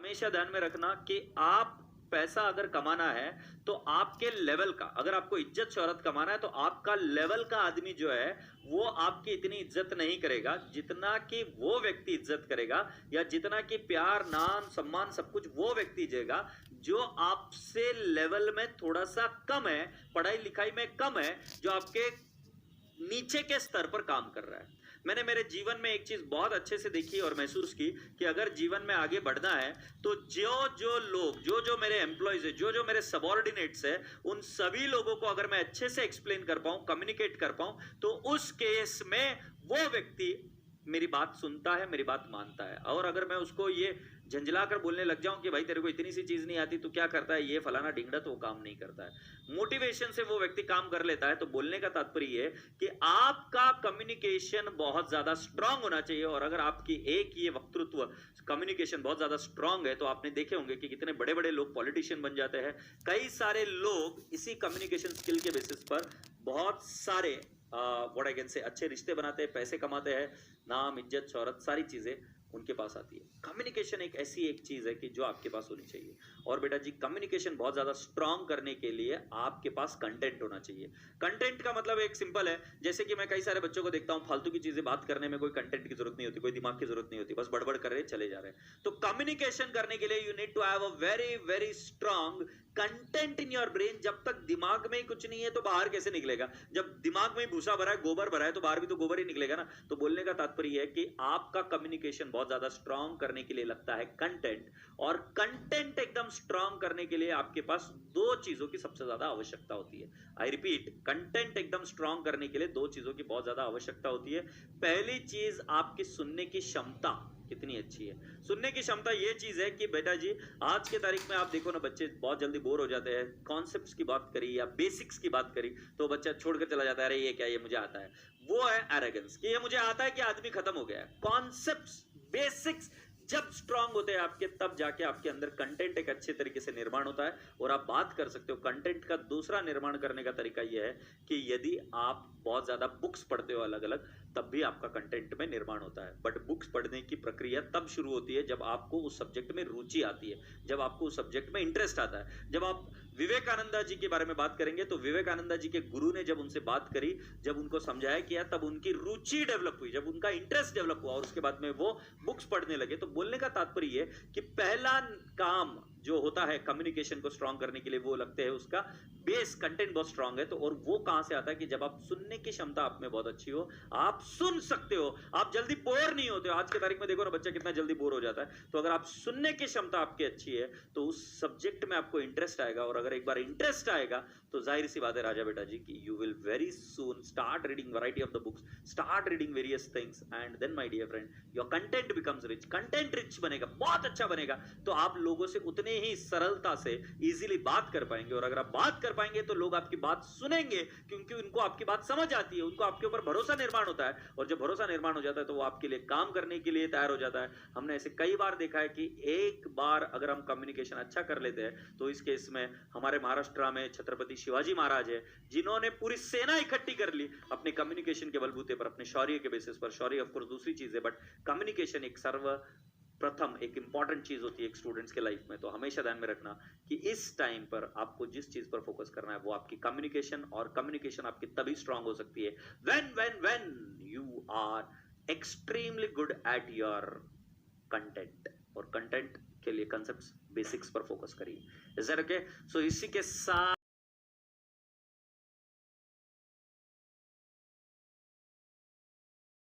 हमेशा ध्यान में रखना कि आप पैसा अगर कमाना है तो आपके लेवल का, अगर आपको इज्जत शोहरत कमाना है तो आपका लेवल का आदमी जो है वो आपकी इतनी इज्जत नहीं करेगा जितना कि वो व्यक्ति इज्जत करेगा, या जितना कि प्यार नाम सम्मान सब कुछ वो व्यक्ति देगा जो आपसे लेवल में थोड़ा सा कम है, पढ़ाई लिखाई में कम है, जो आपके नीचे के स्तर पर काम कर रहा है। मैंने मेरे जीवन में एक चीज बहुत अच्छे से देखी और महसूस की कि अगर जीवन में आगे बढ़ना है तो जो जो लोग, जो जो मेरे एम्प्लॉयज है, जो जो मेरे सबॉर्डिनेट्स है, उन सभी लोगों को अगर मैं अच्छे से एक्सप्लेन कर पाऊं, कम्युनिकेट कर पाऊं, तो उस केस में वो व्यक्ति मेरी बात सुनता है, मेरी बात मानता है। और अगर मैं उसको ये झंझला कर बोलने लग जाऊं कि भाई तेरे को इतनी सी चीज नहीं आती, तू क्या करता है, ये फलाना ढिंगड़ा, तो वो काम नहीं करता है। मोटिवेशन से वो व्यक्ति काम कर लेता है। तो बोलने का तात्पर्य ये कि आपका कम्युनिकेशन बहुत ज्यादा स्ट्रांग होना चाहिए। और अगर आपकी एक ये वक्तृत्व कम्युनिकेशन बहुत ज्यादा स्ट्रांग है तो आपने देखे होंगे कि कितने बड़े बड़े लोग पॉलिटिशियन बन जाते हैं। कई सारे लोग इसी कम्युनिकेशन स्किल के बेसिस पर बहुत सारे व्हाट आई कैन से अच्छे रिश्ते बनाते हैं, पैसे कमाते हैं, नाम इज्जत शोहरत सारी चीजें उनके पास आती है। कम्युनिकेशन एक ऐसी एक चीज है कि जो आपके पास होनी चाहिए। और बेटा जी, कम्युनिकेशन बहुत ज्यादा स्ट्रांग करने के लिए आपके पास कंटेंट होना चाहिए। कंटेंट का मतलब एक सिंपल है, जैसे कि मैं कई सारे बच्चों को देखता हूं, फालतू की चीजें बात करने में कोई कंटेंट की जरूरत नहीं होती, कोई दिमाग की जरूरत नहीं होती, बस बड़बड़ कर रहे चले जा रहे हैं। तो कम्युनिकेशन करने के लिए you need to have a very very strong content in your brain. जब तक दिमाग में ही कुछ नहीं है तो बाहर कैसे निकलेगा? जब दिमाग में ही भूसा भरा है, गोबर भरा है, तो बाहर भी तो गोबर ही निकलेगा ना। तो बोलने का तात्पर्य है कि आपका कम्युनिकेशन बहुत ज्यादा स्ट्रांग करने के लिए लगता है कंटेंट। और कंटेंट एकदम स्ट्रांग करने के लिए आपके पास दो चीजों की सबसे ज्यादा आवश्यकता होती है। आई रिपीट, कंटेंट एकदम स्ट्रांग करने के लिए दो चीजों की बहुत ज्यादा आवश्यकता होती है। पहली चीज, आपकी सुनने की क्षमता कितनी अच्छी है। सुनने की क्षमता ये चीज है कि बेटा जी, आज के तारीख में आप देखो ना, बच्चे बहुत जल्दी बोर हो जाते हैं। कॉन्सेप्ट्स की बात करी या बेसिक्स की बात करी तो बच्चा छोड़कर चला जाता है, अरे ये क्या, ये मुझे आता है। वो है एरोगेंस कि ये मुझे आता है, कि आदमी खत्म हो गया है। कॉन्सेप्ट्स बेसिक्स जब स्ट्रांग होते हैं आपके, तब जाके आपके अंदर कंटेंट एक अच्छे तरीके से निर्माण होता है और आप बात कर सकते हो। कंटेंट का दूसरा निर्माण करने का तरीका यह है कि यदि आप बहुत ज्यादा बुक्स पढ़ते हो अलग अलग, तब भी आपका कंटेंट में निर्माण होता है। बट बुक्स पढ़ने की प्रक्रिया तब शुरू होती है जब आपको उस सब्जेक्ट में रुचि आती है, जब आपको उस सब्जेक्ट में इंटरेस्ट आता है। जब आप विवेकानंदा जी के बारे में बात करेंगे तो विवेकानंदा जी के गुरु ने जब उनसे बात करी, जब उनको समझाया किया, तब उनकी रुचि डेवलप हुई, जब उनका इंटरेस्ट डेवलप हुआ और उसके बाद में वो बुक्स पढ़ने लगे। तो बोलने का तात्पर्य ये कि पहला काम जो होता है कम्युनिकेशन को स्ट्रांग करने के लिए, वो लगते हैं उसका बेस कंटेंट बहुत स्ट्रांग है। तो और वो कहां से आता है कि जब आप सुनने की क्षमता आप में बहुत अच्छी हो, आप सुन सकते हो, आप जल्दी बोर नहीं होते हो। आज के तारीख में देखो ना, बच्चा कितना जल्दी बोर हो जाता है। तो अगर आप सुनने की क्षमता आपकी अच्छी है तो उस सब्जेक्ट में आपको इंटरेस्ट आएगा। और अगर एक बार इंटरेस्ट आएगा तो जाहिर सी बात है राजा बेटा जी की you will very soon start reading variety of the books, start reading various things, and then my dear friend your content becomes rich. Content rich बनेगा, बहुत अच्छा बनेगा, तो आप लोगों से उतने ही सरलता से इजीली बात कर पाएंगे। और अगर आप बात कर पाएंगे तो लोग आपकी बात सुनेंगे, क्योंकि उनको आपकी बात समझ आती है, उनको आपके ऊपर भरोसा निर्माण होता है। और जब भरोसा निर्माण हो जाता है तो वो आपके लिए काम करने के लिए तैयार हो जाता है। हमने ऐसे कई बार देखा है कि एक बार अगर हम कम्युनिकेशन अच्छा कर लेते हैं तो इस केस में हमारे महाराष्ट्र में छत्रपति शिवाजी महाराज है, जिन्होंने पूरी सेना इकट्ठी कर ली अपने कम्युनिकेशन के बलबूते पर, अपने शौर्य के बेसिस पर। शौर्य ऑफ कोर्स दूसरी चीज है, बट कम्युनिकेशन एक प्रथम एक इंपॉर्टेंट चीज होती है एक स्टूडेंट्स के लाइफ में। तो हमेशा ध्यान में रखना कि इस टाइम पर आपको जिस चीज पर फोकस करना है वो आपकी कम्युनिकेशन, और कम्युनिकेशन आपकी तभी स्ट्रांग हो सकती है when you are extremely good at your content। और कंटेंट के लिए कंसेप्ट्स बेसिक्स पर फोकस करिए। Is that okay? सो इसी के साथ